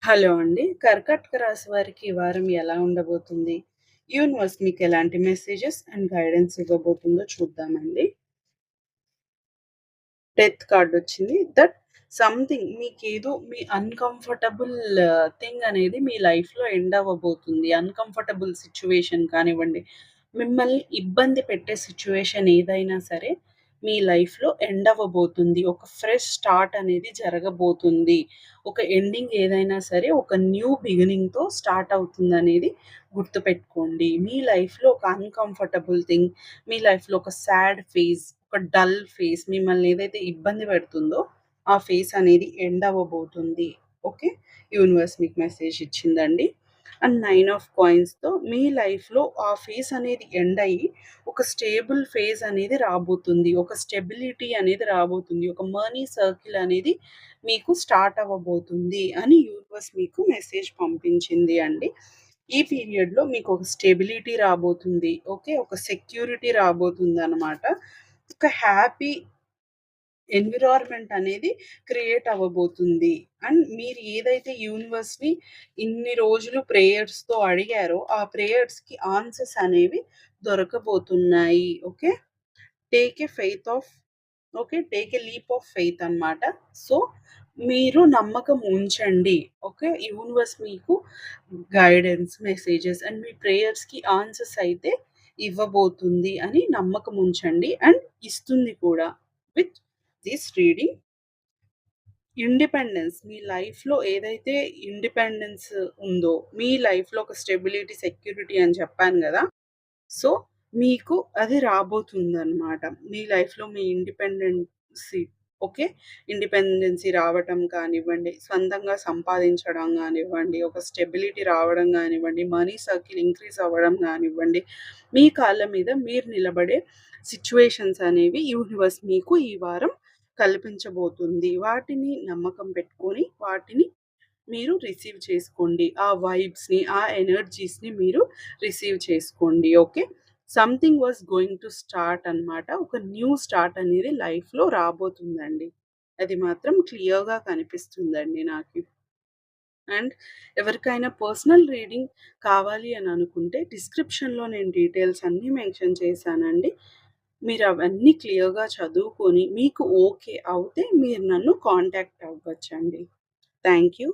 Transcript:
Hello అండి. కర్కాటక రాశి వారికి ఈ వారం ఎలా ఉండబోతుంది? యూనివర్స్ మీకు ఎలాంటి మెసేజెస్ అండ్ గైడెన్స్ ఇవ్వబోతుందో చూద్దామండి. డెత్ కార్డొచ్చింది. దట్ సంథింగ్ మీకేదో మీ అన్‌కంఫర్టబుల్ థింగ్ అనేది మీ లైఫ్‌లో ఎండ్ అవ్వబోతుంది. అన్‌కంఫర్టబుల్ సిట్యుయేషన్ కానివ్వండి, మిమ్మల్ని ఇబ్బంది పెట్టే సిట్యుయేషన్ ఏదైనా సరే మీ లైఫ్‌లో ఎండ్ అవ్వబోతుంది. ఒక ఫ్రెష్ స్టార్ట్ అనేది జరగబోతుంది. ఒక ఎండింగ్ ఏదైనా సరే ఒక న్యూ బిగినింగ్‌తో స్టార్ట్ అవుతుందనేది గుర్తుపెట్టుకోండి. మీ లైఫ్‌లో ఒక అన్‌కంఫర్టబుల్ థింగ్, మీ లైఫ్‌లో ఒక సాడ్ ఫేజ్, ఒక డల్ ఫేస్ మిమ్మల్ని ఏదైతే ఇబ్బంది పెడుతుందో, ఆ ఫేస్ అనేది ఎండ్ అవ్వబోతుంది. ఓకే. యూనివర్స్ మీకు మెసేజ్ ఇచ్చిందండి. అండ్ 9 ఆఫ్ కాయిన్స్‌తో మీ లైఫ్‌లో ఆ ఫేస్ అనేది ఎండ్ అయ్యి, ఒక స్టేబుల్ ఫేజ్ అనేది రాబోతుంది. ఒక స్టెబిలిటీ అనేది రాబోతుంది. ఒక మనీ సర్కిల్ అనేది మీకు స్టార్ట్ అవ్వబోతుంది అని యూనివర్స్ మీకు మెసేజ్ పంపించింది అండి. ఈ పీరియడ్‌లో మీకొక స్టెబిలిటీ రాబోతుంది. ఓకే. ఒక సెక్యూరిటీ రాబోతుందనమాట. ఒక హ్యాపీ ఎన్విరాన్మెంట్ అనేది క్రియేట్ అవ్వబోతుంది. అండ్ మీరు ఏదైతే యూనివర్స్‌ని ఇన్ని రోజులు ప్రేయర్స్‌తో అడిగారో, ఆ ప్రేయర్స్‌కి ఆన్సర్స్ అనేవి దొరకబోతున్నాయి. Okay. Take a faith of okay. Take a leap of faith అనమాట. సో, మీరు నమ్మకం ఉంచండి. ఓకే. యూనివర్స్ మీకు గైడెన్స్, మెసేజెస్ అండ్ మీ ప్రేయర్స్‌కి ఆన్సర్స్ అయితే ఇవ్వబోతుంది అని నమ్మకం ఉంచండి. అండ్ ఇస్తుంది కూడా. విత్ దిస్ రీడింగ్ ఇండిపెండెన్స్ మీ లైఫ్‌లో ఏదైతే ఇండిపెండెన్స్ ఉందో, మీ లైఫ్‌లో ఒక స్టెబిలిటీ, సెక్యూరిటీ అని చెప్పాను గదా! సో, మీకు అది రాబోతుందనమాట. మీ లైఫ్‌లో మీ ఇండిపెండెన్సీ ఓకే. ఇండిపెండెన్సీ రావటం కానివ్వండి, స్వంతంగా సంపాదించడం గానివ్వండి, ఒక స్టెబిలిటీ రావడం గానివ్వండి, మనీ సర్కిల్ ఇంక్రీజ్ అవ్వడం గానివ్వండి, మీ కాళ్ళ మీద మీరు నిలబడే సిట్యుయేషన్స్ అనేవి యూనివర్స్ మీకు ఈ వారం కల్పించబోతుంది. వాటిని నమ్మకం పెట్టుకొని, వాటిని మీరు రిసీవ్ చేసుకోండి. ఆ వైబ్స్‌ని, ఆ ఎనర్జీస్‌ని మీరు రిసీవ్ చేసుకోండి. Okay. Something was going to start అనమాట. ఒక న్యూ స్టార్ట్ అనేది లైఫ్‌లో రాబోతుందండి. అది మాత్రం క్లియర్‌గా కనిపిస్తుందండి నాకు. అండ్ ఎవరికైనా పర్సనల్ రీడింగ్ కావాలి అని అనుకుంటే డిస్క్రిప్షన్‌లో నేను డీటెయిల్స్ అన్నీ మెన్షన్ చేశానండి. మీరు అవన్నీ క్లియర్‌గా చదువుకొని మీకు ఓకే అవుతే మీరు నన్ను కాంటాక్ట్ అవ్వచ్చండి. Thank you.